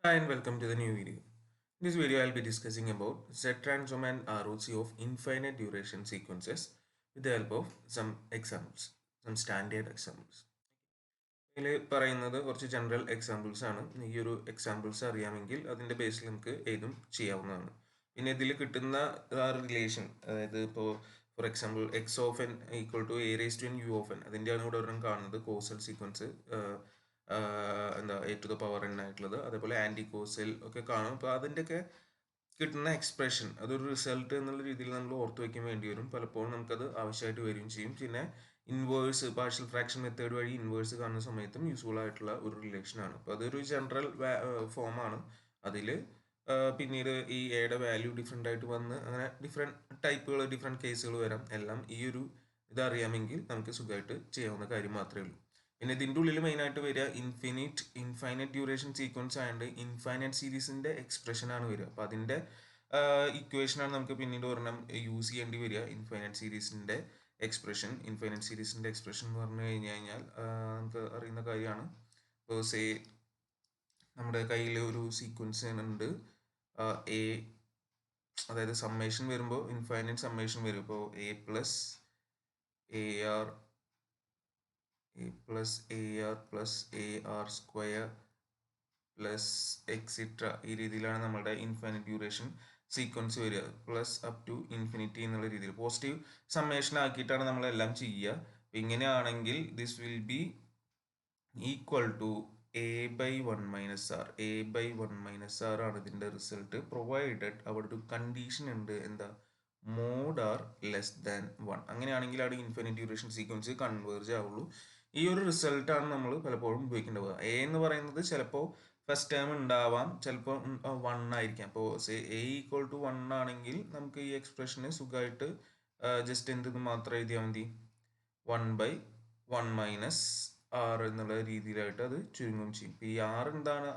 Hi and welcome to the new video. In this video, I'll be discussing about Z transform and ROC of infinite duration sequences with the help of some examples, some standard examples. ഇതിൽ പറയുന്നത് കുറച്ച് general examples ആണ്. ഈ ഒരു examples അറിയാമെങ്കിൽ അതിൻ്റെ ബേസിൽ നമുക്ക് ഏതും ചെയ്യാവുന്നതാണ്. പിന്നെ ഇതിൽ കിട്ടുന്ന റിലേഷൻ, അതായത് ഇപ്പോൾ for example x of n equal to a raise to n u of n, അതിൻ്റെയാണ് ഇവിടെ ഒരെണ്ണം കാണുന്നത് കോസൽ സീക്വൻസ്, എന്താ a to the power n ആയിട്ടുള്ളത്. അതേപോലെ ആൻറ്റി കോസൽ ഒക്കെ കാണും. അപ്പോൾ അതിൻ്റെയൊക്കെ കിട്ടുന്ന എക്സ്പ്രഷൻ അതൊരു റിസൾട്ട് എന്നുള്ള രീതിയിൽ നമ്മൾ ഓർത്ത് വയ്ക്കാൻ വേണ്ടി വരും. പലപ്പോഴും നമുക്കത് ആവശ്യമായിട്ട് വരികയും ചെയ്യും. പിന്നെ ഇൻവേഴ്സ് പാർഷ്യൽ ഫ്രാക്ഷൻ മെത്തേഡ് വഴി ഇൻവേഴ്സ് കാണുന്ന സമയത്തും യൂസ്ഫുൾ ആയിട്ടുള്ള ഒരു റിലേഷനാണ്. അപ്പോൾ അതൊരു ജനറൽ ഫോമാണ്. അതിൽ പിന്നീട് ഈ എയുടെ വാല്യൂ ഡിഫറെൻ്റ് ആയിട്ട് വന്ന് അങ്ങനെ ഡിഫറെൻറ്റ് ടൈപ്പുകൾ ഡിഫറെൻറ്റ് കേസുകൾ വരാം. എല്ലാം ഈ ഒരു ഇതറിയാമെങ്കിൽ നമുക്ക് സുഖമായിട്ട് ചെയ്യാവുന്ന കാര്യം മാത്രമേ ഉള്ളൂ. പിന്നെ ഇതിൻ്റെ ഉള്ളിൽ മെയിനായിട്ട് വരിക ഇൻഫൈനൈറ്റ് ഡ്യൂറേഷൻ സീക്വൻസ് ആയതുകൊണ്ട് ഇൻഫൈനൈറ്റ് സീരീസിൻ്റെ എക്സ്പ്രഷനാണ് വരിക. അപ്പോൾ അതിൻ്റെ ഇക്വേഷനാണ് നമുക്ക് പിന്നീട് ഒരെണ്ണം യൂസ് ചെയ്യേണ്ടി വരിക. ഇൻഫൈനൈറ്റ് സീരീസിൻ്റെ എക്സ്പ്രഷൻ എന്ന് പറഞ്ഞു കഴിഞ്ഞാൽ നമുക്ക് അറിയുന്ന കാര്യമാണ്. ഇപ്പോൾ നമ്മുടെ കയ്യിൽ ഒരു സീക്വൻസ് ഉണ്ട്, എ, അതായത് സമ്മേഷൻ വരുമ്പോൾ ഇൻഫൈനൈറ്റ് സമ്മേഷൻ വരും. ഇപ്പോൾ a plus a r plus a r square plus extra, ഈ രീതിയിലാണ് നമ്മുടെ ഇൻഫൈനൈറ്റ് ഡ്യൂറേഷൻ സീക്വൻസ് വരിക. പ്ലസ് അപ് ടു ഇൻഫിനിറ്റി എന്നുള്ള രീതിയിൽ പോസിറ്റീവ് സമ്മേഷൻ ആക്കിയിട്ടാണ് നമ്മളെല്ലാം ചെയ്യുക. ഇങ്ങനെയാണെങ്കിൽ this will be equal to a/1 - r ആണ് ഇതിൻ്റെ റിസൾട്ട്, പ്രൊവൈഡഡ് അവിടെ ഒരു കണ്ടീഷൻ ഉണ്ട്, എന്താ, മോഡ് ആർ ലെസ് ദാൻ 1. അങ്ങനെയാണെങ്കിലാണ് ഇൻഫിനിറ്റ് ഡ്യൂറേഷൻ സീക്വൻസ് കൺവേർജ് ആവുള്ളൂ. ഈ ഒരു റിസൾട്ടാണ് നമ്മൾ പലപ്പോഴും ഉപയോഗിക്കേണ്ടത്. എ എന്ന് പറയുന്നത് ചിലപ്പോൾ ഫസ്റ്റ് ടേം ഉണ്ടാവാം, ചിലപ്പോൾ 1 ആയിരിക്കാം. അപ്പോൾ എ ഈക്വൽ ടു 1 ആണെങ്കിൽ നമുക്ക് ഈ എക്സ്പ്രഷന് സുഖമായിട്ട് ജസ്റ്റ് എന്തെന്ന് മാത്രം എഴുതിയാൽ മതി, 1/1 - r എന്നുള്ള രീതിയിലായിട്ട് അത് ചുരുങ്ങും ചെയ്യും. ഈ r എന്താണ്,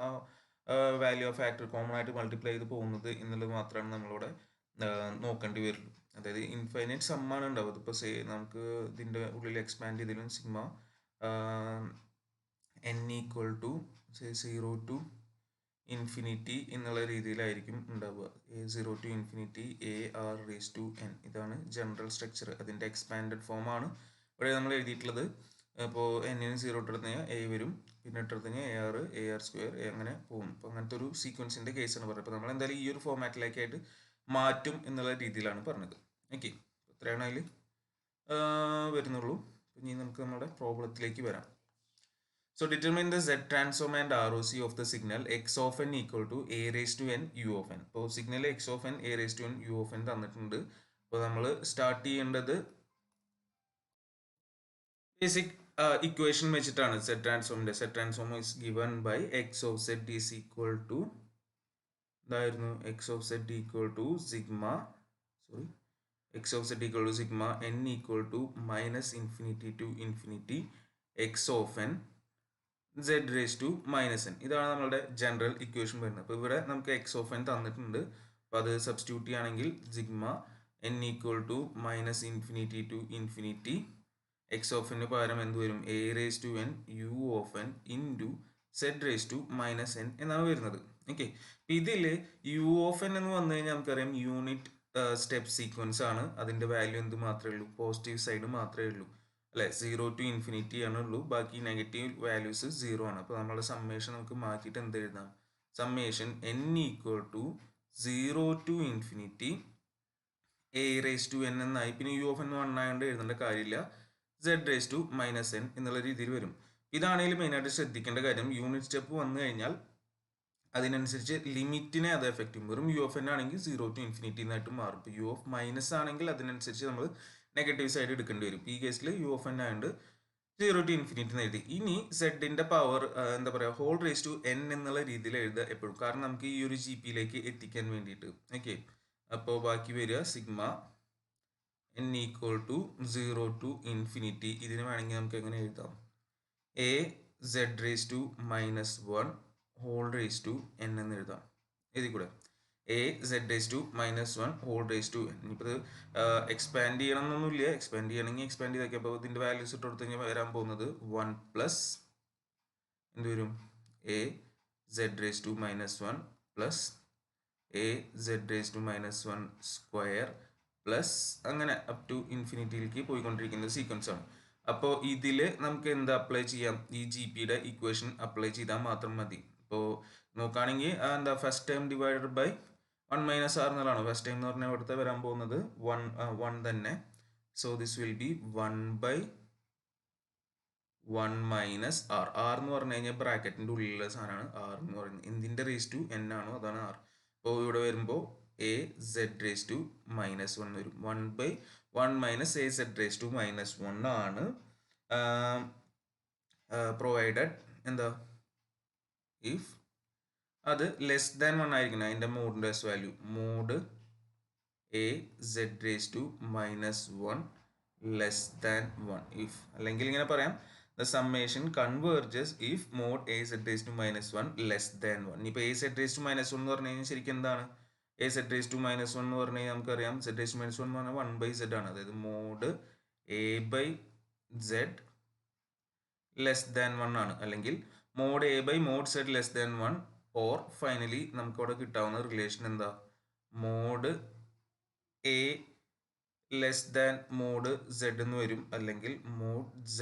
വാല്യൂ ഓഫ് ഫാക്ടർ കോമൺ ആയിട്ട് മൾട്ടിപ്ലൈ ചെയ്ത് പോകുന്നത് എന്നുള്ളത് മാത്രമാണ് നമ്മളിവിടെ നോക്കേണ്ടി വരുള്ളൂ. അതായത് ഇൻഫൈനൈറ്റ് സമ്മാണ് ഉണ്ടാവും. അതിപ്പോൾ നമുക്ക് ഇതിൻ്റെ ഉള്ളിൽ എക്സ്പാൻഡ് ചെയ്തതിലും sigma n equal to 0 to infinity എന്നുള്ള രീതിയിലായിരിക്കും ഉണ്ടാവുക. 0 ടു ഇൻഫിനിറ്റി AR⁻n, ഇതാണ് ജനറൽ സ്ട്രക്ചർ. അതിൻ്റെ എക്സ്പാൻഡഡ് ഫോമാണ് ഇവിടെ നമ്മൾ എഴുതിയിട്ടുള്ളത്. അപ്പോൾ n-ന് 0 ഇട്ടെടുത്ത് കഴിഞ്ഞാൽ a വരും, പിന്നെ ഇട്ടെടുത്ത് കഴിഞ്ഞാൽ AR² അങ്ങനെ പോകും. അപ്പോൾ അങ്ങനത്തെ ഒരു സീക്വൻസിൻ്റെ കേസാണ് പറയുന്നത്. അപ്പോൾ നമ്മൾ എന്തായാലും ഈ ഒരു ഫോമാറ്റിലേക്കായിട്ട് മാറ്റും എന്നുള്ള രീതിയിലാണ് പറഞ്ഞത്. ഓക്കെ, ഇത്രയാണ് അതിൽ വരുന്നുള്ളൂ. ഇനി നമുക്ക് നമ്മുടെ പ്രോബ്ലത്തിലേക്ക് വരാം. So determine the Z transform and ROC of the signal x of n equal to a raised to n u of n. ഇപ്പോൾ signal x of n a raised to n u of n തന്നിട്ടുണ്ട്. അപ്പോൾ നമ്മൾ start ചെയ്യേണ്ടത് basic equation വെച്ചിട്ടാണ്. Z transform is given by x of z is equal to, ഇതായിരുന്നു, x of z equal to sigma n equal to -infinity to infinity x of n z raised to -n. ഇതാണ് നമ്മളുടെ general equation വരുന്നത്. അപ്പോൾ ഇവിടെ നമുക്ക് x of n തന്നിട്ടുണ്ട്. അപ്പോൾ അത് സബ്സ്റ്റിറ്റ്യൂട്ട് ചെയ്യുകയാണെങ്കിൽ sigma n equal to -infinity to infinity x of n പകരം എന്ത് വരും, a raised to n u of n into z raised to -n എന്നാണ് വരുന്നത്. ഓക്കെ, ഇതിൽ u of n എന്ന് വന്നു കഴിഞ്ഞാൽ നമുക്കറിയാം യൂണിറ്റ് സ്റ്റെപ്പ് സീക്വൻസ് ആണ്. അതിൻ്റെ വാല്യൂ എന്ത് മാത്രമേ ഉള്ളൂ, പോസിറ്റീവ് സൈഡ് മാത്രമേ ഉള്ളൂ അല്ലെ, 0 ടു ഇൻഫിനിറ്റി ആണ് ഉള്ളൂ. ബാക്കി നെഗറ്റീവ് വാല്യൂസ് 0 ആണ്. അപ്പോൾ നമ്മുടെ സമ്മേഷൻ നമുക്ക് മാറ്റിയിട്ട് എന്ത് എഴുതാം, summation n equal to 0 to infinity a raised to n എന്നായി. പിന്നെ u of n 1 ആയതുകൊണ്ട് എഴുതേണ്ട കാര്യമില്ല, z raised to -n എന്നുള്ള രീതിയിൽ വരും. ഇതാണെങ്കിൽ മെയിനായിട്ട് ശ്രദ്ധിക്കേണ്ട കാര്യം, യൂണിറ്റ് സ്റ്റെപ്പ് വന്നു കഴിഞ്ഞാൽ അതിനനുസരിച്ച് ലിമിറ്റിനെ അത് എഫക്റ്റ് ചെയ്യും. വെറും യു ഓഫ് എൻ ആണെങ്കിൽ 0 ടു ഇൻഫിനിറ്റി എന്നായിട്ട് മാറും. ഇപ്പോൾ യു ഓഫ് മൈനസ് ആണെങ്കിൽ അതിനനുസരിച്ച് നമ്മൾ നെഗറ്റീവ് സൈഡ് എടുക്കേണ്ടി വരും. ഈ കേസിൽ യു ഓഫ് എൻ ആയതുകൊണ്ട് 0 ടു ഇൻഫിനിറ്റി എന്ന് എഴുതി. ഇനി സെഡിൻ്റെ പവർ എന്താ പറയുക, ഹോൾ റേസ് ടു n എന്നുള്ള രീതിയിൽ എഴുതുക എപ്പോഴും, കാരണം നമുക്ക് ഈ ഒരു ജി പിയിലേക്ക് എത്തിക്കാൻ വേണ്ടിയിട്ട്. ഓക്കെ, അപ്പോൾ ബാക്കി വരിക sigma n equal to 0 to infinity. ഇതിന് വേണമെങ്കിൽ നമുക്ക് എങ്ങനെ എഴുതാം, a z raise to -1 whole raise to n എന്ന് എഴുതാം. എഴുതി കൂടെ, a z raise to -1 whole raise to n. ഇനിയിപ്പോൾ ഇത് എക്സ്പാൻഡ് ചെയ്യണം എന്നൊന്നുമില്ല, എക്സ്പാൻഡ് ചെയ്യണമെങ്കിൽ എക്സ്പാൻഡ് ചെയ്തൊക്കെ. അപ്പോൾ ഇതിൻ്റെ വാല്യൂസ് ഇട്ട് കൊടുത്തു കഴിഞ്ഞാൽ വരാൻ പോകുന്നത് 1 പ്ലസ് എന്ത് വരും, a z raised to minus 1 plus a z raised to minus 1 square plus അങ്ങനെ അപ് ടു ഇൻഫിനിറ്റിയിലേക്ക് പോയിക്കൊണ്ടിരിക്കുന്ന സീക്വൻസ് ആണ്. അപ്പോൾ ഇതിൽ നമുക്ക് എന്താ അപ്ലൈ ചെയ്യാം? ഈ ജി പിയുടെ ഇക്വേഷൻ അപ്ലൈ ചെയ്താൽ മാത്രം മതി. ഇപ്പോൾ നോക്കുകയാണെങ്കിൽ എന്താ first time divided by 1 minus r എന്നുള്ളതാണ്. ഫസ്റ്റ് ടൈം എന്ന് പറഞ്ഞാൽ ഇവിടുത്തെ വരാൻ പോകുന്നത് 1 തന്നെ. So this will be 1 by 1 minus r. R എന്ന് പറഞ്ഞു കഴിഞ്ഞാൽ ബ്രാക്കറ്റിൻ്റെ ഉള്ളിലുള്ള സാധനമാണ് ആർ എന്ന് പറയുന്നത്. എന്തിൻ്റെ റേസ് ടു എൻ ആണോ അതാണ് ആർ. അപ്പോൾ ഇവിടെ വരുമ്പോൾ a z raise to minus 1 വരും. 1 by 1 minus a z raise to minus 1 ആണ് പ്രൊവൈഡഡ്. എന്താ ഇഫ് അത് ലെസ് ദാൻ 1 ആയിരിക്കണം. അതിൻ്റെ മോഡിൻ്റെ എസ് value mod a z raise to minus 1 less than 1. If അല്ലെങ്കിൽ ഇങ്ങനെ പറയാം, the summation converges if mod a z raised to minus 1 less than 1. ഇപ്പോൾ a z raised to minus 1 എന്ന് പറഞ്ഞു കഴിഞ്ഞാൽ ശരിക്കും എന്താണ്? a z raised to minus 1 എന്ന് പറഞ്ഞു കഴിഞ്ഞാൽ നമുക്കറിയാം z raised to minus 1 എന്ന് പറഞ്ഞാൽ 1 by z ആണ്. അതായത് mod a by z less than 1 ആണ്. അല്ലെങ്കിൽ mod a by mod z less than 1 or finally നമുക്കവിടെ കിട്ടാവുന്ന റിലേഷൻ എന്താ? Mod a less than mod z എന്ന് വരും. അല്ലെങ്കിൽ mod z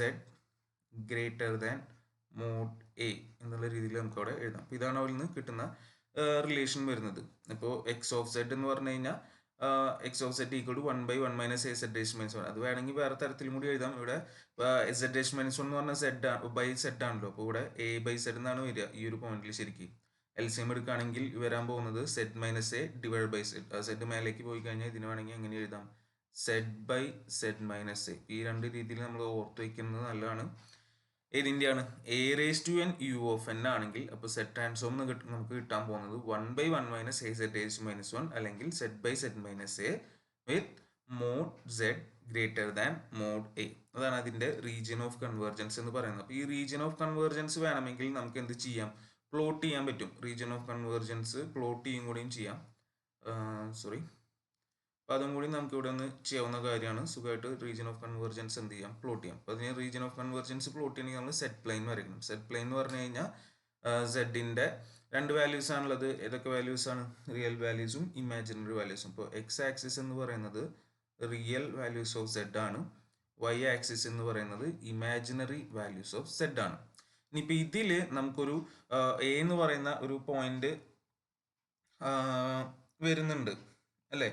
greater than mod a എന്നുള്ള രീതിയിൽ നമുക്ക് അവിടെ എഴുതാം. അപ്പോൾ ഇതാണ് അവിടെ നിന്ന് കിട്ടുന്ന റിലേഷൻ വരുന്നത്. ഇപ്പോൾ എക്സ് ഓഫ് സെഡ് എന്ന് പറഞ്ഞു കഴിഞ്ഞാൽ x of z equal to 1 by 1 minus a z raise minus 1. അത് വേണമെങ്കിൽ വേറെ തരത്തിലും കൂടി എഴുതാം. ഇവിടെ സെഡ് റേസ് മൈനസ് 1 എന്ന് പറഞ്ഞാൽ സെഡ് ബൈ സെഡ് ആണല്ലോ. അപ്പോൾ ഇവിടെ എ ബൈ സെഡ് എന്നാണ് വരിക ഈ ഒരു പോയിന്റിൽ. ശരിക്കും എൽസിഎം എടുക്കുകയാണെങ്കിൽ വരാൻ പോകുന്നത് z minus a divide by z. Z മേലേക്ക് പോയി കഴിഞ്ഞാൽ ഇതിന് വേണമെങ്കിൽ എങ്ങനെ എഴുതാം? Z by z minus a. ഈ രണ്ട് രീതിയിൽ നമ്മൾ ഓർത്ത് വയ്ക്കുന്നത് നല്ലതാണ്. ഏതിൻ്റെയാണ്? A raise to n u of n ആണെങ്കിൽ അപ്പോൾ സെറ്റ് ട്രാൻസ്ഫോം നമുക്ക് കിട്ടാൻ പോകുന്നത് 1 by 1 minus a z raise to minus 1 അല്ലെങ്കിൽ z by z minus a with mod z greater than mod a. അതാണ് അതിൻ്റെ റീജിയൻ ഓഫ് കൺവേർജൻസ് എന്ന് പറയുന്നത്. അപ്പോൾ ഈ റീജിയൻ ഓഫ് കൺവേർജൻസ് വേണമെങ്കിൽ നമുക്ക് എന്ത് ചെയ്യാം? പ്ലോട്ട് ചെയ്യാൻ പറ്റും. റീജിയൻ ഓഫ് കൺവേർജൻസ് പ്ലോട്ട് ചെയ്യും കൂടിയും ചെയ്യാം. അപ്പോൾ അതും കൂടി നമുക്ക് ഇവിടെ ഒന്ന് ചെയ്യാവുന്ന കാര്യമാണ്. സുഖമായിട്ട് റീജിയൻ ഓഫ് കൺവേർജൻസ് എന്ത് ചെയ്യാം? പ്ലോട്ട് ചെയ്യാം. അപ്പോൾ അതിന് റീജിയൻ ഓഫ് കൺവേർജൻസ് പ്ലോട്ട് ചെയ്യണമെങ്കിൽ നമ്മൾ സെറ്റ് പ്ലെയിൻ വരയ്ക്കണം. സെറ്റ് പ്ലെയിൻ എന്ന് പറഞ്ഞു കഴിഞ്ഞാൽ സെഡിൻ്റെ രണ്ട് വാല്യൂസ് ആണുള്ളത്. ഏതൊക്കെ വാല്യൂസ് ആണ്? റിയൽ വാല്യൂസും ഇമാജിനറി വാല്യൂസും. ഇപ്പോൾ എക്സ് ആക്സിസ് എന്ന് പറയുന്നത് റിയൽ വാല്യൂസ് ഓഫ് സെഡ് ആണ്. വൈ ആക്സിസ് എന്ന് പറയുന്നത് ഇമാജിനറി വാല്യൂസ് ഓഫ് സെഡ് ആണ്. ഇനിയിപ്പോൾ ഇതിൽ നമുക്കൊരു എ എന്ന് പറയുന്ന ഒരു പോയിന്റ് വരുന്നുണ്ട് അല്ലേ?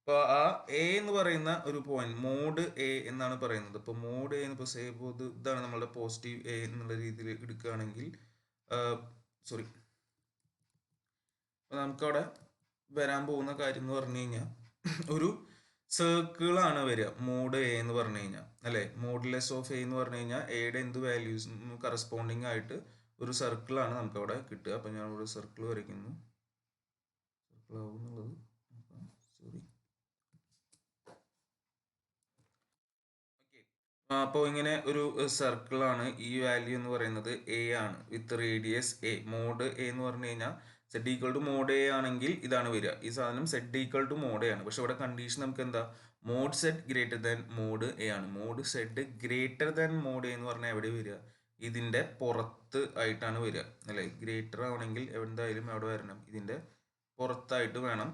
അപ്പോൾ ആ എ എന്ന് പറയുന്ന ഒരു പോയിന്റ് മോഡ് എ എന്നാണ് പറയുന്നത്. ഇപ്പോൾ മോഡ് എ ഇപ്പോൾ സേ ഇതാണ് നമ്മളുടെ പോസിറ്റീവ് എ എന്നുള്ള രീതിയിൽ എടുക്കുകയാണെങ്കിൽ അപ്പോൾ നമുക്കവിടെ വരാൻ പോകുന്ന കാര്യം എന്ന് പറഞ്ഞു കഴിഞ്ഞാൽ ഒരു സർക്കിളാണ് വരിക മോഡ് എ എന്ന് പറഞ്ഞു കഴിഞ്ഞാൽ അല്ലേ? മോഡുലെസ് ഓഫ് എ എന്ന് പറഞ്ഞു കഴിഞ്ഞാൽ എയുടെ എന്ത് വാല്യൂസ് കറസ്പോണ്ടിങ് ആയിട്ട് ഒരു സർക്കിളാണ് നമുക്കവിടെ കിട്ടുക. അപ്പോൾ ഞാൻ ഇവിടെ സർക്കിൾ വരയ്ക്കുന്നു. സർക്കിൾ ആവുന്നുള്ളത് അപ്പോൾ ഇങ്ങനെ ഒരു സർക്കിളാണ്. ഈ വാല്യൂ എന്ന് പറയുന്നത് എ ആണ് with radius a. Mod a എന്ന് പറഞ്ഞു കഴിഞ്ഞാൽ z equal to mod a ആണെങ്കിൽ ഇതാണ് വരിക. ഈ സാധനം z equal to mod a ആണ്. പക്ഷെ ഇവിടെ കണ്ടീഷൻ നമുക്ക് എന്താ? Mod z greater than mod a ആണ്. Mod z greater than mod a എന്ന് പറഞ്ഞാൽ എവിടെ വരിക? ഇതിൻ്റെ പുറത്ത് ആയിട്ടാണ് വരിക അല്ലേ? ഗ്രേറ്റർ ആവണമെങ്കിൽ എന്തായാലും എവിടെ വരണം? ഇതിൻ്റെ പുറത്തായിട്ട് വേണം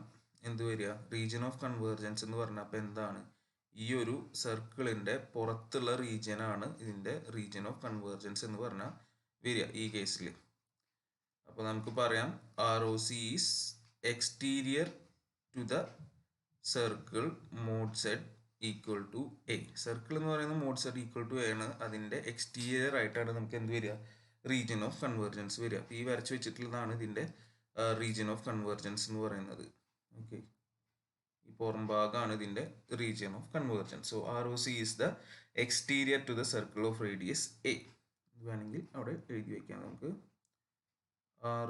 എന്ത് വരിക? റീജിയൻ ഓഫ് കൺവേർജൻസ് എന്ന് പറഞ്ഞാൽ അപ്പോൾ എന്താണ്? ഈ ഒരു സർക്കിളിൻ്റെ പുറത്തുള്ള റീജിയനാണ് ഇതിൻ്റെ റീജിയൻ ഓഫ് കൺവേർജൻസ് എന്ന് പറഞ്ഞാൽ വരിക ഈ കേസിൽ. അപ്പോൾ നമുക്ക് പറയാം ROC is exterior to the circle mod z equal to a. Circle എന്ന് പറയുന്നത് mod z equal to a ആണ്. അതിൻ്റെ എക്സ്റ്റീരിയർ ആയിട്ടാണ് നമുക്ക് എന്ത് വരിക? റീജിയൻ ഓഫ് കൺവേർജൻസ് വരിക. അപ്പോൾ ഈ വരച്ച് വെച്ചിട്ടുള്ളതാണ് ഇതിൻ്റെ റീജിയൻ ഓഫ് കൺവേർജൻസ് എന്ന് പറയുന്നത്. ഓക്കെ, ഈ പുറം ഭാഗമാണ് ഇതിൻ്റെ region of convergence. So ROC is the exterior to the circle of radius a. വേണമെങ്കിൽ അവിടെ എഴുതി വയ്ക്കാം നമുക്ക്.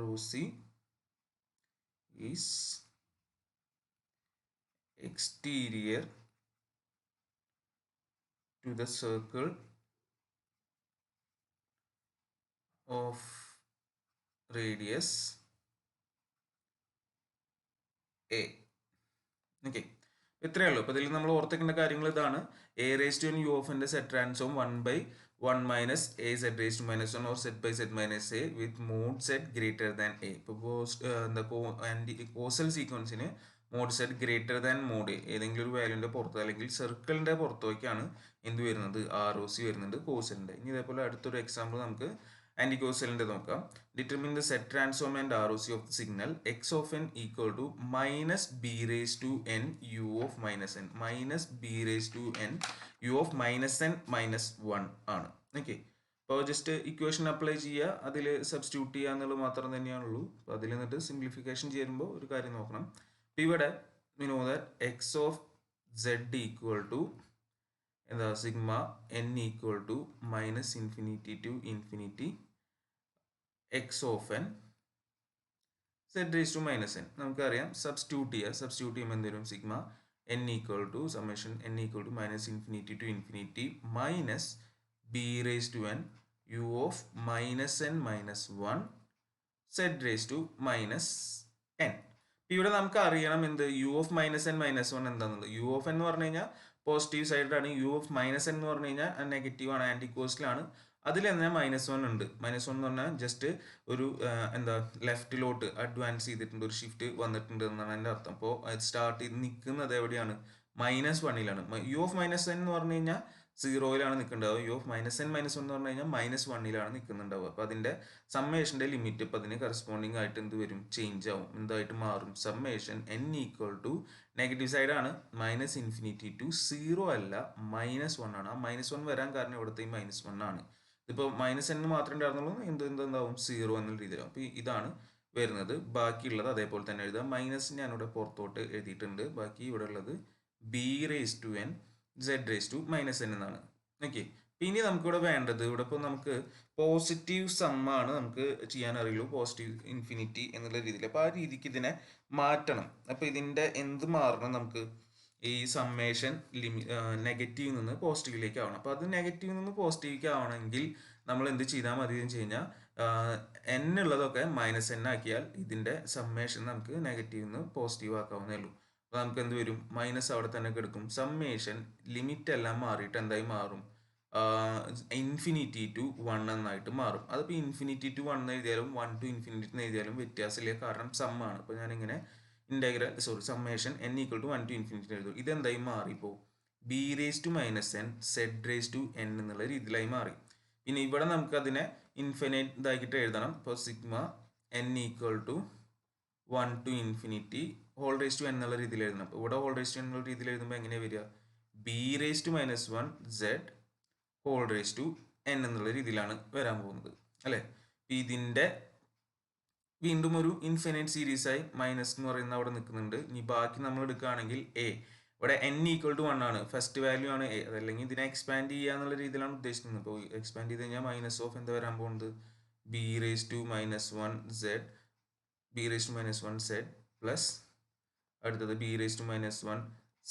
ROC is exterior to the circle of radius a. Okay, ഇത്രയേ ഉള്ളൂ. അപ്പോൾ ഇതിൽ നമ്മൾ ഓർത്തിക്കേണ്ട കാര്യങ്ങൾ ഇതാണ്. A raise to n u of എൻ്റെ z transform 1 by 1 minus a z raised to minus 1 or z by z minus a with mod z greater than a. ഇപ്പോൾ കോസൽ സീക്വൻസിന് mod z greater than mod ഏതെങ്കിലും ഒരു വാല്യൂൻ്റെ പുറത്ത് അല്ലെങ്കിൽ സർക്കിളിൻ്റെ പുറത്തേക്കാണ് എന്ത് വരുന്നത് ആർ ഒ സി വരുന്നുണ്ട് കോസലിൻ്റെ. ഇനി ഇതേപോലെ അടുത്തൊരു എക്സാമ്പിൾ നമുക്ക് ആൻറ്റി കോസലിൻ്റെ നോക്കാം. Determine the z transform and R O C of the signal x of n equal to minus b raise to n u of minus n minus b raise to n u of minus n minus 1 ആണ്. Okay, അപ്പോൾ just equation apply ചെയ്യുക, അതിൽ substitute ചെയ്യുക എന്നുള്ളത് മാത്രം തന്നെയാണുള്ളൂ. അപ്പോൾ അതിൽ നിന്നിട്ട് സിംപ്ലിഫിക്കേഷൻ ചെയ്യുമ്പോൾ ഒരു കാര്യം നോക്കണം. അപ്പോൾ ഇവിടെ we know that x of z equal to എന്താ sigma n equal to minus infinity to infinity x of n z raised to minus n. നമുക്കറിയാം സബ്സ്റ്റിറ്റ്യൂട്ട് ചെയ്യുമ്പോൾ എന്ത് വരും? Sigma n equal to summation n equal to minus infinity to infinity minus b raised to n u of minus n minus 1 z raised to minus n. ഇവിടെ നമുക്ക് അറിയണം എന്ത് u of minus n minus 1 എന്താണെന്നുള്ളത്. U of N എന്ന് പറഞ്ഞു കഴിഞ്ഞാൽ positive സൈഡിലാണ്, U of minus n എന്ന് പറഞ്ഞു കഴിഞ്ഞാൽ നെഗറ്റീവ് ആണ്, ആൻറ്റി കോസ്റ്റിലാണ്. അതിൽ എന്നാൽ -1 ഉണ്ട്. -1 എന്ന് പറഞ്ഞാൽ ജസ്റ്റ് ഒരു എന്താ ലെഫ്റ്റിലോട്ട് അഡ്വാൻസ് ചെയ്തിട്ടുണ്ട്, ഒരു ഷിഫ്റ്റ് വന്നിട്ടുണ്ട് എന്നാണ് എൻ്റെ അർത്ഥം. അപ്പോൾ അത് സ്റ്റാർട്ട് ചെയ്ത് നിൽക്കുന്നത് എവിടെയാണ്? -1ലാണ്. യു ഓഫ് മൈനസ് എൻ എന്ന് പറഞ്ഞു കഴിഞ്ഞാൽ 0യിലാണ് നിൽക്കുന്നുണ്ടാവുക. U of minus n minus 1 എന്ന് പറഞ്ഞു കഴിഞ്ഞാൽ -1ലാണ് നിൽക്കുന്നുണ്ടാവുക. അപ്പോൾ അതിൻ്റെ സമ്മേഷൻ്റെ ലിമിറ്റ് ഇപ്പോൾ അതിന് കറസ്പോണ്ടിങ് ആയിട്ട് എന്ത് വരും? ചേഞ്ച് ആവും, എന്തായിട്ട് മാറും? Summation n equal to negative സൈഡാണ് -∞ ടു 0 അല്ല -1 ആണ്. ആ -1 വരാൻ കാരണം ഇവിടുത്തെ ഈ -1 ആണ്. ഇതിപ്പോൾ -n മാത്രമേ ഉണ്ടായിരുന്നുള്ളൂ, എന്താവും 0 എന്നുള്ള രീതിയിലാവും. അപ്പോൾ ഇതാണ് വരുന്നത്. ബാക്കിയുള്ളത് അതേപോലെ തന്നെ എഴുതാം. മൈനസ് ഞാനിവിടെ പുറത്തോട്ട് എഴുതിയിട്ടുണ്ട്. ബാക്കി ഇവിടെ ഉള്ളത് b raised to n z raised to minus n എന്നാണ്. ഓക്കെ, ഇനി നമുക്കിവിടെ വേണ്ടത്, ഇവിടെ ഇപ്പോൾ നമുക്ക് പോസിറ്റീവ് സമ്മാണ് നമുക്ക് ചെയ്യാൻ അറിയുള്ളൂ, പോസിറ്റീവ് ഇൻഫിനിറ്റി എന്നുള്ള രീതിയിൽ. അപ്പോൾ ആ രീതിക്ക് ഇതിനെ മാറ്റണം. അപ്പോൾ ഇതിൻ്റെ എന്ത് മാറണം? നമുക്ക് ഈ സമ്മേഷൻ നെഗറ്റീവിൽ നിന്ന് പോസിറ്റീവിലേക്ക് ആവണം. അപ്പോൾ അത് നെഗറ്റീവിൽ നിന്ന് പോസിറ്റീവിലേക്ക് ആവണമെങ്കിൽ നമ്മൾ എന്ത് ചെയ്താൽ മതി എന്ന് വെച്ച് കഴിഞ്ഞാൽ n ഉള്ളതൊക്കെ -n ആക്കിയാൽ ഇതിൻ്റെ സമ്മേഷൻ നമുക്ക് നെഗറ്റീവിൽ നിന്ന് പോസിറ്റീവ് ആക്കാവുന്നേ ഉള്ളൂ. അപ്പോൾ നമുക്ക് എന്ത് വരും? മൈനസ് അവിടെ തന്നെ കിടക്കും. സമ്മേഷൻ ലിമിറ്റ് എല്ലാം മാറിയിട്ട് എന്തായി മാറും? ഇൻഫിനിറ്റി ടു 1 എന്നായിട്ട് മാറും. അതിപ്പോൾ ഇൻഫിനിറ്റി ടു 1 എന്ന് എഴുതിയാലും 1 to infinity എന്ന് എഴുതിയാലും വ്യത്യാസമില്ല, കാരണം സമ്മാണ്. അപ്പോൾ ഞാനിങ്ങനെ summation n equal to 1 to infinity എഴുതും. ഇതെന്തായി മാറിപ്പോൾ? b raised to minus n z raised to n എന്നുള്ള രീതിയിലായി മാറി. പിന്നെ ഇവിടെ നമുക്ക് അതിനെ ഇൻഫിനിറ്റ് ഇതാക്കിയിട്ട് എഴുതണം. ഇപ്പോൾ sigma n equal to 1 to infinity whole raise to n എന്നുള്ള രീതിയിൽ എഴുതണം. അപ്പോൾ ഇവിടെ ഹോൾ റേസ് ടു n എന്നുള്ള രീതിയിൽ എഴുതുമ്പോൾ എങ്ങനെയാണ് വരിക? b raised to minus 1 z whole raise to n എന്നുള്ള രീതിയിലാണ് വരാൻ പോകുന്നത്, അല്ലേ? ഇതിൻ്റെ വീണ്ടും ഒരു ഇൻഫിനിറ്റ് സീരീസായി മൈനസ് എന്ന് പറയുന്ന അവിടെ നിൽക്കുന്നുണ്ട്. ഇനി ബാക്കി നമ്മൾ എടുക്കുകയാണെങ്കിൽ a, ഇവിടെ n ഈക്വൽ ടു 1 ആണ്, ഫസ്റ്റ് വാല്യൂ ആണ് a. അതല്ലെങ്കിൽ ഇതിനെ എക്സ്പാൻഡ് ചെയ്യുക എന്നുള്ള രീതിയിലാണ് ഉദ്ദേശിക്കുന്നത്. അപ്പോൾ എക്സ്പാൻഡ് ചെയ്ത് കഴിഞ്ഞാൽ മൈനസ് ഓഫ് എന്താ വരാൻ പോകുന്നത്? b raised to minus 1 z b raised to minus 1 z plus അടുത്തത് b raised to minus 1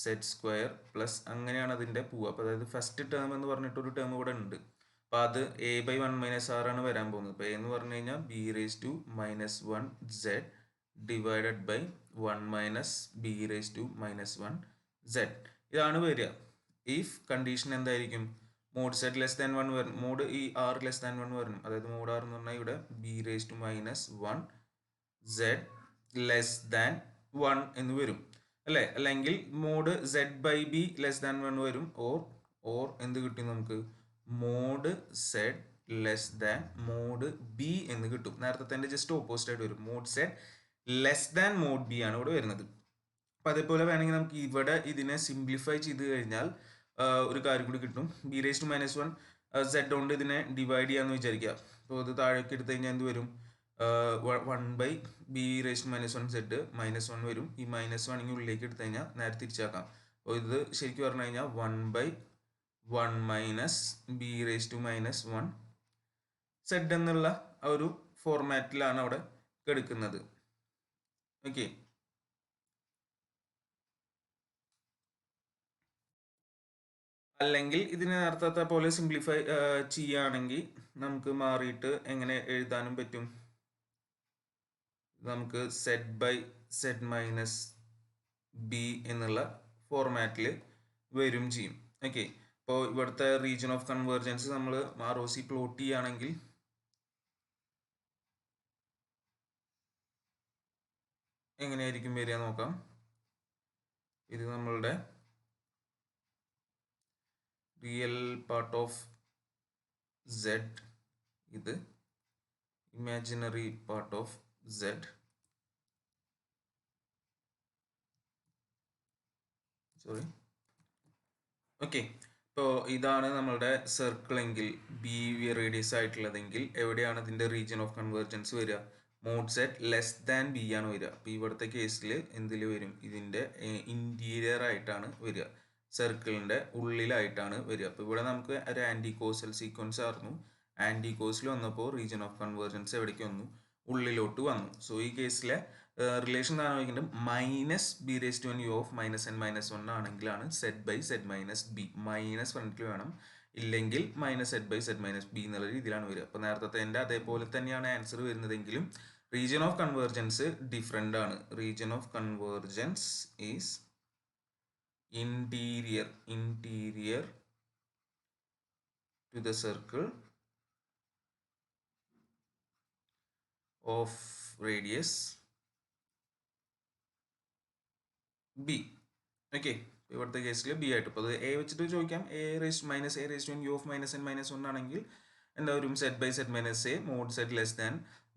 z square plus അങ്ങനെയാണ് അതിൻ്റെ പോവുക. അപ്പോൾ അതായത് ഫസ്റ്റ് ടേം എന്ന് പറഞ്ഞിട്ടൊരു ടേം ഇവിടെ ഉണ്ട്. അപ്പോൾ അത് a/1 - r ആണ് വരാൻ പോകുന്നത്. അപ്പോൾ a എന്ന് പറഞ്ഞു കഴിഞ്ഞാൽ b raised to minus 1 z divided by 1 - b raised to minus 1 z. ഇതാണ് വരിക. ഇഫ് കണ്ടീഷൻ എന്തായിരിക്കും? മോഡ് z ലെസ് ദാൻ 1 വരണം, മോഡ് ഈ r ലെസ് ദാൻ 1 വരണം. അതായത് മോഡ് r എന്ന് പറഞ്ഞാൽ ഇവിടെ b raised to minus 1 z less than 1 എന്ന് വരും, അല്ലേ? അല്ലെങ്കിൽ mod z by b less than 1 വരും. ഓർ എന്ത് കിട്ടും നമുക്ക്? Mod z less than mod b എന്ന് കിട്ടും. നേരത്തെ തന്നെ ജസ്റ്റ് ഓപ്പോസിറ്റ് ആയിട്ട് വരും. Mod z less than mod b ആണ് ഇവിടെ വരുന്നത്. അപ്പം അതേപോലെ വേണമെങ്കിൽ നമുക്ക് ഇവിടെ ഇതിനെ സിംപ്ലിഫൈ ചെയ്ത് കഴിഞ്ഞാൽ ഒരു കാര്യം കൂടി കിട്ടും. b raised to minus 1 z കൊണ്ട് ഇതിനെ ഡിവൈഡ് ചെയ്യാമെന്ന് വിചാരിക്കുക. അപ്പോൾ ഇത് താഴേക്ക് എടുത്തു കഴിഞ്ഞാൽ എന്ത് വരും? 1/b raised to minus 1 z -1 വരും. ഈ -1 ഇങ്ങനെ ഉള്ളിലേക്ക് എടുത്തു കഴിഞ്ഞാൽ നേരെ തിരിച്ചാക്കാം. അപ്പോൾ ഇത് ശരിക്കും പറഞ്ഞു കഴിഞ്ഞാൽ 1/1 minus b raised to minus 1 z എന്നുള്ള ആ ഒരു ഫോർമാറ്റിലാണ് അവിടെ എടുക്കുന്നത്. ഓക്കെ, അല്ലെങ്കിൽ ഇതിനെ നേരത്തെ പോലെ സിംപ്ലിഫൈ ചെയ്യുകയാണെങ്കിൽ നമുക്ക് മാറിയിട്ട് എങ്ങനെ എഴുതാനും പറ്റും? നമുക്ക് z by z minus b എന്നുള്ള ഫോർമാറ്റിൽ വരും ചെയ്യും. ഓക്കെ, ഇപ്പോൾ ഇവിടുത്തെ റീജിയൻ ഓഫ് കൺവേർജൻസ് നമ്മൾ ROC പ്ലോട്ട് ചെയ്യുകയാണെങ്കിൽ എങ്ങനെയായിരിക്കും വരിക നോക്കാം. ഇത് നമ്മളുടെ റിയൽ പാർട്ട് ഓഫ് Z, ഇത് imaginary part of Z. Sorry, okay. ഇപ്പോൾ ഇതാണ് നമ്മളുടെ സർക്കിൾ എങ്കിൽ, ബി റേഡിയസ് ആയിട്ടുള്ളതെങ്കിൽ എവിടെയാണ് ഇതിൻ്റെ റീജിയൻ ഓഫ് കൺവേർജൻസ് വരിക? Mod z less than b ആണ് വരിക. അപ്പോൾ ഇവിടുത്തെ കേസിൽ എന്തിൽ വരും? ഇതിൻ്റെ ഇൻറ്റീരിയർ ആയിട്ടാണ് വരിക, സർക്കിളിൻ്റെ ഉള്ളിലായിട്ടാണ് വരിക. അപ്പോൾ ഇവിടെ നമുക്ക് ഒരു ആൻറ്റി കോസൽ സീക്വൻസ് ആയിരുന്നു. ആൻറ്റി കോസിൽ വന്നപ്പോൾ റീജിയൻ ഓഫ് കൺവേർജൻസ് എവിടേക്ക് വന്നു? ഉള്ളിലോട്ട് വന്നു. സോ ഈ കേസിലെ റിലേഷൻ എന്താണ് ചോദിക്കുന്നത്? Minus b raise to n u of minus n minus 1 ആണെങ്കിലാണ് z by z minus b. Minus ഫ്രണ്ടിൽ വേണം, ഇല്ലെങ്കിൽ minus z by z minus b എന്നുള്ള രീതിയിലാണ് വരിക. അപ്പോൾ നേരത്തെ എൻ്റെ അതേപോലെ തന്നെയാണ് ആൻസർ വരുന്നതെങ്കിലും റീജിയൻ ഓഫ് കൺവേർജൻസ് ഡിഫറെൻ്റ് ആണ്. Region of convergence is interior to the circle of radius b. Okay, ഇവിടുത്തെ കേസിൽ ബി ആയിട്ട്. അപ്പോൾ അത് എ വെച്ചിട്ട് ചോദിക്കാം. A raise to n u of minus n minus 1 ആണെങ്കിൽ എന്താ വരും? Z by z minus a mod z less than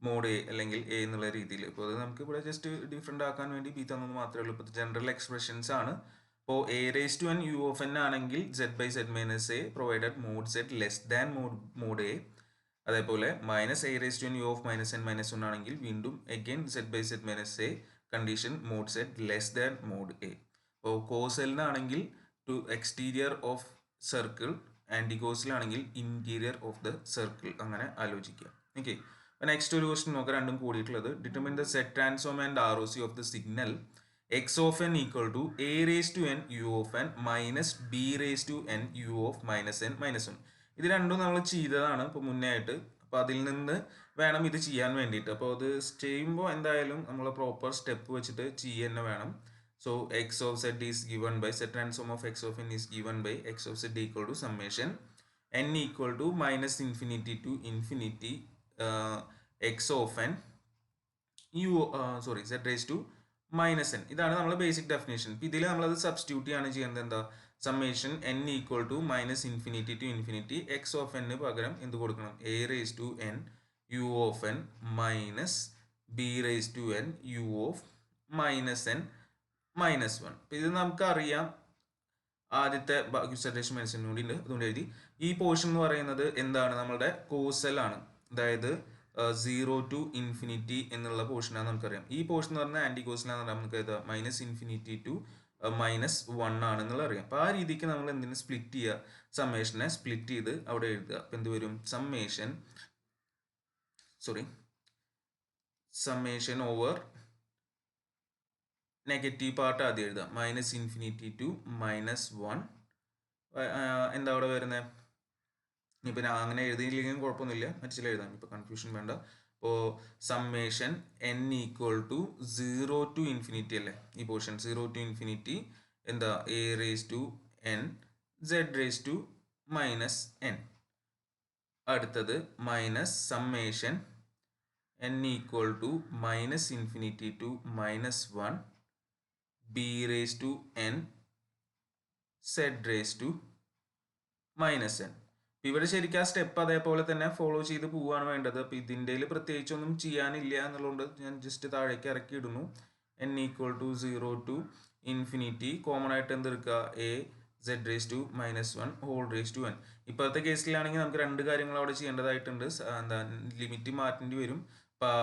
mod a അല്ലെങ്കിൽ എ എന്നുള്ള രീതിയിൽ. ഇപ്പോൾ അത് നമുക്ക് ഇവിടെ ജസ്റ്റ് ഡിഫറെൻ്റ് ആക്കാൻ വേണ്ടി ബി തന്നത് മാത്രമേ ഉള്ളൂ. ഇപ്പോൾ ജനറൽ എക്സ്പ്രഷൻസ് ആണ്. ഇപ്പോൾ a raise to n u of n ആണെങ്കിൽ z by z minus a provided mod z less than mod a. അതേപോലെ minus a raise to n u of minus n minus 1 ആണെങ്കിൽ വീണ്ടും again z by z minus a condition mod z less than mod a. ഇപ്പോൾ കോസലിനാണെങ്കിൽ to exterior of circle, anti കോസലാണെങ്കിൽ interior of the circle. അങ്ങനെ ആലോചിക്കുക. Okay, അപ്പോൾ next ഒരു question നോക്കാം, രണ്ടും കൂടിയിട്ടുള്ളത്. Determine the z transform and ROC of the signal x of n equal to a raise to n u of n minus b raise to n u of minus n minus 1. ഇത് രണ്ടും നമ്മൾ ചെയ്തതാണ് ഇപ്പോൾ മുന്നേ ആയിട്ട്. അപ്പോൾ അതിൽ നിന്ന് വേണം ഇത് ചെയ്യാൻ വേണ്ടിയിട്ട്. അപ്പോൾ അത് ചെയ്യുമ്പോൾ എന്തായാലും നമ്മൾ പ്രോപ്പർ സ്റ്റെപ്പ് വെച്ചിട്ട് ചെയ്യുക തന്നെ വേണം. So x of z is given by set transform of x of n is given by x of z equal to summation n equal to minus infinity to infinity x of n z raised to minus n. ഇതാണ് നമ്മൾ basic definition. ഇതിൽ നമ്മളത് substitute ചെയ്യാണ് ചെയ്യുന്നത്. എന്താ? Summation n equal to minus infinity to infinity x of n പകരം എന്ത് കൊടുക്കണം? A raise to n u of n minus b raise to n u of minus n minus 1. ഇത് നമുക്കറിയാം. ആദ്യത്തെ സെറ്റേഷൻ മനസ്സിന് കൂടി ഉണ്ട്, അതുകൊണ്ട് എഴുതി. ഈ പോർഷൻ എന്ന് പറയുന്നത് എന്താണ്? നമ്മളുടെ കോസലാണ്. അതായത് 0 ടു ഇൻഫിനിറ്റി എന്നുള്ള പോർഷനാണ് നമുക്കറിയാം. ഈ പോർഷൻ എന്ന് പറഞ്ഞാൽ ആൻറ്റി കോസലാണ് നമുക്ക് എഴുതാം. മൈനസ് ഇൻഫിനിറ്റി ടു മൈനസ് 1 ആണെന്നുള്ള അറിയാം. അപ്പോൾ ആ രീതിക്ക് നമ്മൾ എന്തിനു സ്പ്ലിറ്റ് ചെയ്യുക? സമ്മേഷനെ സ്പ്ലിറ്റ് ചെയ്ത് അവിടെ എഴുതുക. അപ്പോൾ എന്ത് വരും? സമ്മേഷൻ ഓവർ നെഗറ്റീവ് പാർട്ട് ആദ്യം എഴുതാം. Minus infinity to minus 1. എന്താ അവിടെ വരുന്നത്? ഇപ്പം ഞാൻ അങ്ങനെ എഴുതിയില്ലെങ്കിലും കുഴപ്പമൊന്നുമില്ല, മറ്റില്ല എഴുതാം, ഇപ്പോൾ കൺഫ്യൂഷൻ വേണ്ട. അപ്പോൾ summation n equal to 0 to infinity അല്ലേ ഈ പോർഷൻ? 0 ടു ഇൻഫിനിറ്റി എന്താ? A raise to n z raise to minus n. അടുത്തത് minus summation n equal to minus infinity to minus 1 b raised to n z raised to minus n. ഇവിടെ ശരിക്കും ആ step അതേപോലെ തന്നെ follow ചെയ്ത് പോവുകയാണ് വേണ്ടത്. അപ്പോൾ ഇതിൻ്റെ പ്രത്യേകിച്ചൊന്നും ചെയ്യാനില്ല എന്നുള്ളതുകൊണ്ട് ഞാൻ ജസ്റ്റ് താഴേക്ക് ഇറക്കി ഇടുന്നു. n equal to 0 to infinity common ആയിട്ട് എന്തെടുക്കുക? A z raise to minus 1 whole raise to n. ഇപ്പോഴത്തെ കേസിലാണെങ്കിൽ നമുക്ക് രണ്ട് കാര്യങ്ങൾ അവിടെ ചെയ്യേണ്ടതായിട്ടുണ്ട്. എന്താ? ലിമിറ്റ് മാറ്റേണ്ടി വരും. അപ്പോൾ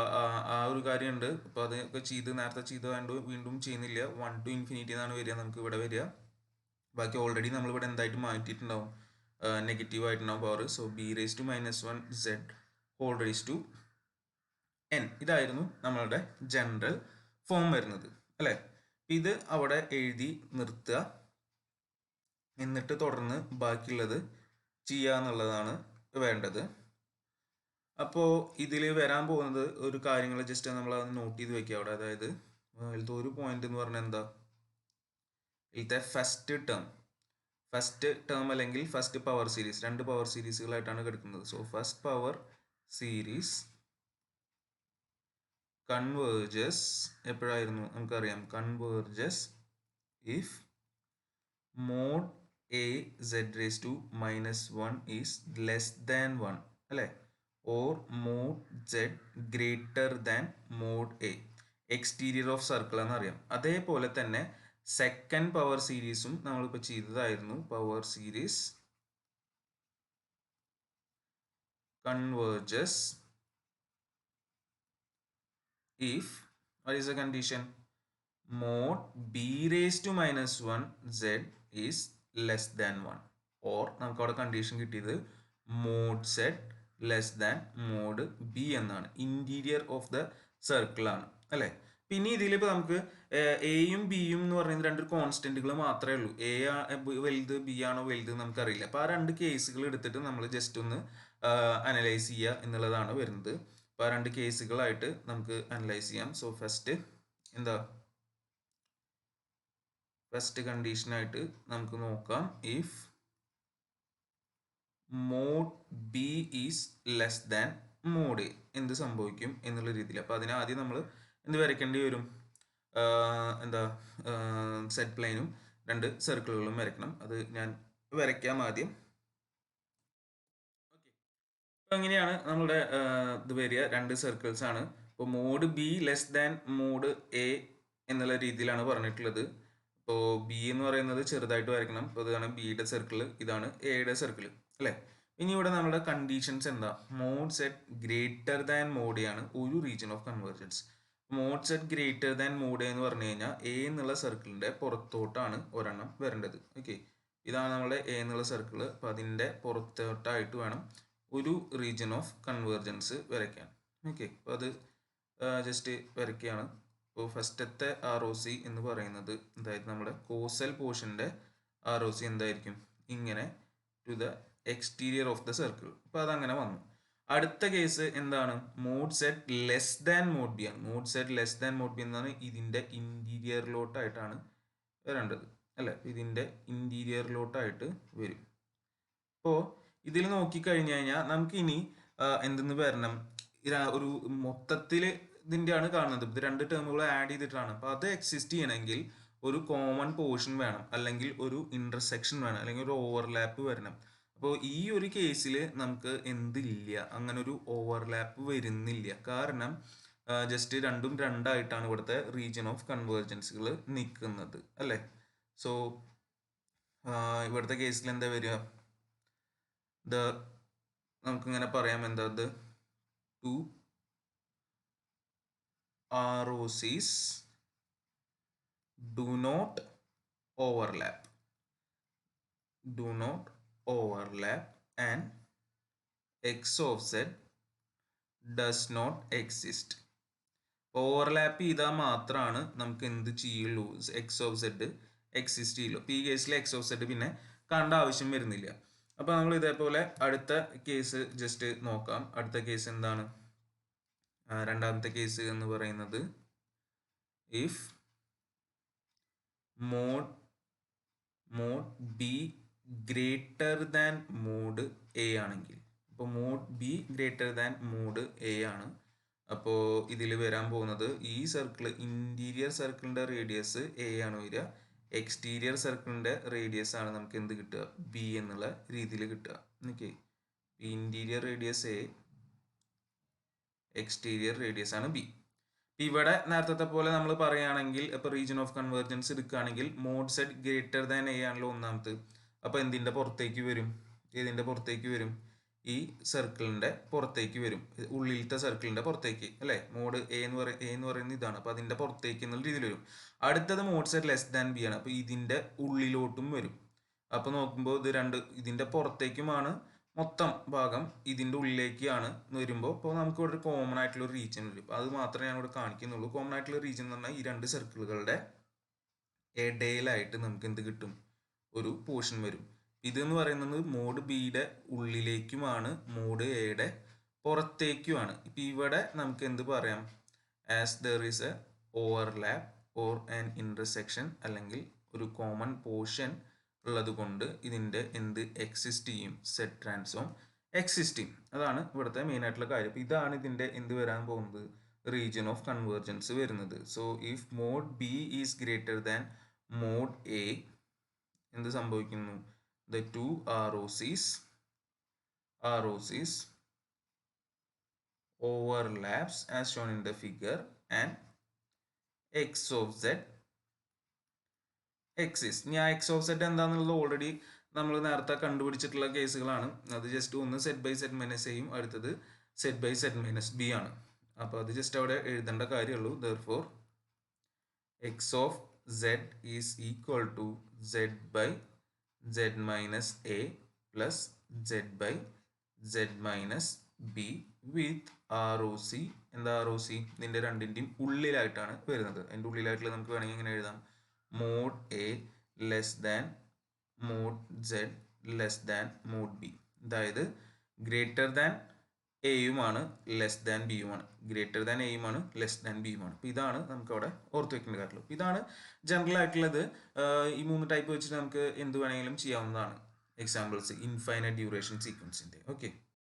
ആ ഒരു കാര്യമുണ്ട്. അപ്പോൾ അതൊക്കെ നേരത്തെ ചെയ്തതുകൊണ്ട് വീണ്ടും ചെയ്യുന്നില്ല. 1 ടു ഇൻഫിനിറ്റി എന്നാണ് വരിക നമുക്ക് ഇവിടെ വരിക. ബാക്കി ഓൾറെഡി നമ്മളിവിടെ എന്തായിട്ട് മാറ്റിയിട്ടുണ്ടാവും? നെഗറ്റീവ് ആയിട്ടുണ്ടാവും power. So b raise to minus 1 z whole raise to n. ഇതായിരുന്നു നമ്മളുടെ ജനറൽ ഫോം വരുന്നത് അല്ലേ? ഇത് അവിടെ എഴുതി നിർത്തുക, എന്നിട്ട് തുടർന്ന് ബാക്കിയുള്ളത് ചെയ്യുക എന്നുള്ളതാണ് വേണ്ടത്. അപ്പോൾ ഇതിൽ വരാൻ പോകുന്നത് ഒരു കാര്യങ്ങൾ ജസ്റ്റ് നമ്മൾ അത് നോട്ട് ചെയ്ത് വെക്കുക അവിടെ. അതായത് ഇതിലത്തെ ഒരു പോയിന്റ് എന്ന് പറഞ്ഞാൽ എന്താ? ഇതിലത്തെ ഫസ്റ്റ് ടേം അല്ലെങ്കിൽ ഫസ്റ്റ് പവർ സീരീസ്, രണ്ട് പവർ സീരീസുകളായിട്ടാണ് കിടക്കുന്നത്. So first power series converges എപ്പോഴായിരുന്നു നമുക്കറിയാം, converges if mod a z raise to -1 is less than 1 അല്ലേ, or mod z greater than mod a. Exterior of circle എന്നറിയാം. അതേപോലെ തന്നെ സെക്കൻഡ് പവർ സീരീസും നമ്മളിപ്പോൾ ചെയ്തതായിരുന്നു. Power series converges if, what is the condition, mod b raised to -1 z is less than 1, or നമുക്ക് അവിടെ condition കിട്ടിയത് mod z less than mod b എന്നാണ്. ഇന്റീരിയർ ഓഫ് ദ സർക്കിൾ ആണ് അല്ലേ. പിന്നെ ഇതിലിപ്പോൾ നമുക്ക് എയും ബിയും എന്ന് പറയുന്നത് രണ്ട് കോൺസ്റ്റന്റുകൾ മാത്രമേ ഉള്ളൂ. എ വലുത്, ബി ആണോ വലുത് നമുക്കറിയില്ല. അപ്പോൾ ആ രണ്ട് കേസുകൾ എടുത്തിട്ട് നമ്മൾ ജസ്റ്റ് ഒന്ന് അനലൈസ് ചെയ്യുക എന്നുള്ളതാണ് വരുന്നത്. അപ്പോൾ ആ രണ്ട് കേസുകളായിട്ട് നമുക്ക് അനലൈസ് ചെയ്യാം. സോ ഫസ്റ്റ് എന്താ, ഫസ്റ്റ് കണ്ടീഷനായിട്ട് നമുക്ക് നോക്കാം, if mod b is less than mod a എന്ത് സംഭവിക്കും എന്നുള്ള രീതിയിൽ. അപ്പോൾ അതിന് ആദ്യം നമ്മൾ എന്ത് വരയ്ക്കേണ്ടി വരും, എന്താ സെറ്റ് പ്ലെയിനും രണ്ട് സർക്കിളുകളും വരയ്ക്കണം. അത് ഞാൻ വരയ്ക്കാം ആദ്യം. ഓക്കെ, അങ്ങനെയാണ് നമ്മുടെ ഇത് വരിക, രണ്ട് സർക്കിൾസ് ആണ്. ഇപ്പോൾ mod b less than mod a എന്നുള്ള രീതിയിലാണ് പറഞ്ഞിട്ടുള്ളത്. ഇപ്പോൾ ബി എന്ന് പറയുന്നത് ചെറുതായിട്ട് വരയ്ക്കണം. അപ്പോൾ ഇതാണ് ബിയുടെ സർക്കിൾ, ഇതാണ് എയുടെ സർക്കിൾ അല്ലേ. ഇനി ഇവിടെ നമ്മുടെ കണ്ടീഷൻസ് എന്താ, mod z greater than mod a ആണ് ഒരു region of convergence. Mod z greater than mod a എന്ന് പറഞ്ഞു കഴിഞ്ഞാൽ എ എന്നുള്ള സർക്കിളിന്റെ പുറത്തോട്ടാണ് ഒരെണ്ണം വരേണ്ടത്. ഓക്കെ, ഇതാണ് നമ്മുടെ എ എന്നുള്ള സർക്കിൾ. അപ്പോൾ അതിൻ്റെ പുറത്തോട്ടായിട്ട് വേണം ഒരു റീജിയൻ ഓഫ് കൺവേർജൻസ് വരയ്ക്കാൻ. ഓക്കെ, അപ്പോൾ അത് ജസ്റ്റ് വരയ്ക്കുകയാണ്. അപ്പോൾ ഫസ്റ്റത്തെ ROC എന്ന് പറയുന്നത് എന്തായാലും നമ്മുടെ കോസൽ പോർഷൻ്റെ ROC എന്തായിരിക്കും, ഇങ്ങനെ to the exterior of the circle. അപ്പോൾ അതങ്ങനെ വന്നു. അടുത്ത കേസ് എന്താണ്, mod z less than mod b ആണ്. Mod z less than mod b എന്നാണ് ഇതിൻ്റെ ഇൻറ്റീരിയറിലോട്ടായിട്ടാണ് വരേണ്ടത് അല്ലേ. ഇതിൻ്റെ ഇൻറ്റീരിയറിലോട്ടായിട്ട് വരും. അപ്പോൾ ഇതിൽ നോക്കിക്കഴിഞ്ഞു കഴിഞ്ഞാൽ നമുക്ക് ഇനി എന്തെന്ന് വരണം, ഒരു മൊത്തത്തിൽ ഇതിൻ്റെയാണ് കാണുന്നത്. ഇത് രണ്ട് ടേമുകൾ ആഡ് ചെയ്തിട്ടാണ്. അപ്പോൾ അത് എക്സിസ്റ്റ് ചെയ്യണമെങ്കിൽ ഒരു കോമൺ പോർഷൻ വേണം, അല്ലെങ്കിൽ ഒരു ഇന്റർസെക്ഷൻ വേണം, അല്ലെങ്കിൽ ഒരു ഓവർലാപ്പ് വരണം. അപ്പോൾ ഈ ഒരു കേസിൽ നമുക്ക് എന്തില്ല, അങ്ങനെ ഒരു ഓവർലാപ്പ് വരുന്നില്ല. കാരണം ജസ്റ്റ് രണ്ടും രണ്ടായിട്ടാണ് ഇവിടുത്തെ റീജിയൻ ഓഫ് കൺവേർജൻസുകൾ നിൽക്കുന്നത് അല്ലേ. സോ ഇവിടുത്തെ കേസിൽ എന്താ വരിക, നമുക്കിങ്ങനെ പറയാം, എന്താ, the two ROCs do not overlap and x of z does not exist. Overlap ചെയ്താൽ മാത്രമാണ് നമുക്ക് എന്ത് ചെയ്യുള്ളൂ, എക്സ് ഓഫ് സെഡ് എക്സിസ്റ്റ് ചെയ്യുള്ളൂ. അപ്പോൾ ഈ കേസിൽ എക്സ് ഓഫ് സെഡ് പിന്നെ കാണേണ്ട ആവശ്യം വരുന്നില്ല. അപ്പോൾ നമ്മൾ ഇതേപോലെ അടുത്ത കേസ് ജസ്റ്റ് നോക്കാം. അടുത്ത കേസ് എന്താണ്, രണ്ടാമത്തെ കേസ് എന്ന് പറയുന്നത്, if mod b greater than mod a ആണെങ്കിൽ. അപ്പോൾ mod b greater than mod a ആണ്. അപ്പോൾ ഇതിൽ വരാൻ പോകുന്നത് ഈ സർക്കിൾ, ഇന്റീരിയർ സർക്കിളിന്റെ റേഡിയസ് എ ആണ് വരിക, എക്സ്റ്റീരിയർ സർക്കിളിന്റെ റേഡിയസ് ആണ് നമുക്ക് എന്ത് കിട്ടുക, ബി എന്നുള്ള രീതിയിൽ കിട്ടുക. Okay, interior radius a, exterior radius ആണ് ബി. ഇവിടെ നേരത്തെ പോലെ നമ്മൾ പറയുകയാണെങ്കിൽ, ഇപ്പോൾ റീജിയൻ ഓഫ് കൺവേർജൻസ് എടുക്കുകയാണെങ്കിൽ mod z greater than a ആണല്ലോ ഒന്നാമത്. അപ്പോൾ എന്തിൻ്റെ പുറത്തേക്ക് വരും, ഇതിൻ്റെ പുറത്തേക്ക് വരും, ഈ സർക്കിളിന്റെ പുറത്തേക്ക് വരും, ഉള്ളിലത്തെ സർക്കിളിന്റെ പുറത്തേക്ക് അല്ലേ. മോഡ് എ എന്ന് പറയുന്നത് ഇതാണ്. അപ്പോൾ അതിന്റെ പുറത്തേക്ക് എന്നുള്ള രീതിയിൽ വരും. അടുത്തത് mod z less than b ആണ്. അപ്പോൾ ഇതിന്റെ ഉള്ളിലോട്ടും വരും. അപ്പോൾ നോക്കുമ്പോൾ ഇത് രണ്ട് ഇതിന്റെ പുറത്തേക്കുമാണ് മൊത്തം ഭാഗം, ഇതിന്റെ ഉള്ളിലേക്കാണ് വരുമ്പോൾ ഇപ്പോൾ നമുക്ക് ഇവിടെ കോമൺ ആയിട്ടുള്ള ഒരു റീജിയൻ വരും. അത് മാത്രമേ ഞാൻ ഇവിടെ കാണിക്കുന്നുള്ളൂ. കോമൺ ആയിട്ടുള്ള റീജിയൻ എന്ന് പറഞ്ഞാൽ ഈ രണ്ട് സർക്കിളുകളുടെ ഇടയിലായിട്ട് നമുക്ക് എന്ത് കിട്ടും, ഒരു പോർഷൻ വരും. ഇതെന്ന് പറയുന്നത് മോഡ് ബിയുടെ ഉള്ളിലേക്കുമാണ്, മോഡ് എയുടെ പുറത്തേക്കുമാണ്. ഇപ്പം ഇവിടെ നമുക്ക് എന്ത് പറയാം, as there is A overlap or an intersection, അല്ലെങ്കിൽ ഒരു കോമൺ പോർഷൻ ഉള്ളത് കൊണ്ട് ഇതിൻ്റെ എന്ത് എക്സിസ്റ്റ് ചെയ്യും, സെറ്റ് ട്രാൻസ്ഫോം എക്സിസ്റ്റ് ചെയ്യും. അതാണ് ഇവിടുത്തെ മെയിൻ ആയിട്ടുള്ള കാര്യം. അപ്പോൾ ഇതാണ് ഇതിൻ്റെ എന്ത് വരാൻ പോകുന്നത്, റീജിയൻ ഓഫ് കൺവേർജൻസ് വരുന്നത്. So if mod b is greater than mod a, എന്ത് സംഭവിക്കുന്നു, the two ROCs overlaps as shown in the figure and x of z exists. ഇനി ആ x of z എന്താണെന്നുള്ളത് ഓൾറെഡി നമ്മൾ നേരത്തെ കണ്ടുപിടിച്ചിട്ടുള്ള കേസുകളാണ്. അത് ജസ്റ്റ് ഒന്ന് സെറ്റ് ബൈ സെറ്റ് മൈനസ് എയും അടുത്തത് z by z minus b ആണ്. അപ്പോൾ അത് ജസ്റ്റ് അവിടെ എഴുതേണ്ട കാര്യമുള്ളൂ. therefore x of z is equal to z by z minus a plus z by z minus b with ROC. എന്താ ROC? ഇതിൻ്റെ രണ്ടിൻ്റെയും ഉള്ളിലായിട്ടാണ് വരുന്നത്. അതിൻ്റെ ഉള്ളിലായിട്ടുള്ള നമുക്ക് വേണമെങ്കിൽ ഇങ്ങനെ എഴുതാം, mod a less than mod z less than mod b. അതായത് ഗ്രേറ്റർ ദാൻ എയുമാണ് ലെസ് ദാൻ ബിയുമാണ്, ഗ്രേറ്റർ ദാൻ എയുമാണ് ലെസ് ദാൻ ബിയുമാണ്. അപ്പോൾ ഇതാണ് നമുക്ക് അവിടെ ഓർത്ത് വെക്കേണ്ട കാര്യമുള്ളൂ. ഇതാണ് ജനറൽ ആയിട്ടുള്ളത്. ഈ 3 ടൈപ്പ് വെച്ചിട്ട് നമുക്ക് എന്ത് വേണമെങ്കിലും ചെയ്യാവുന്നതാണ്. എക്സാമ്പിൾസ് ഇൻഫൈനൈറ്റ് ഡ്യൂറേഷൻ സീക്വൻസിൻ്റെ. ഓക്കെ.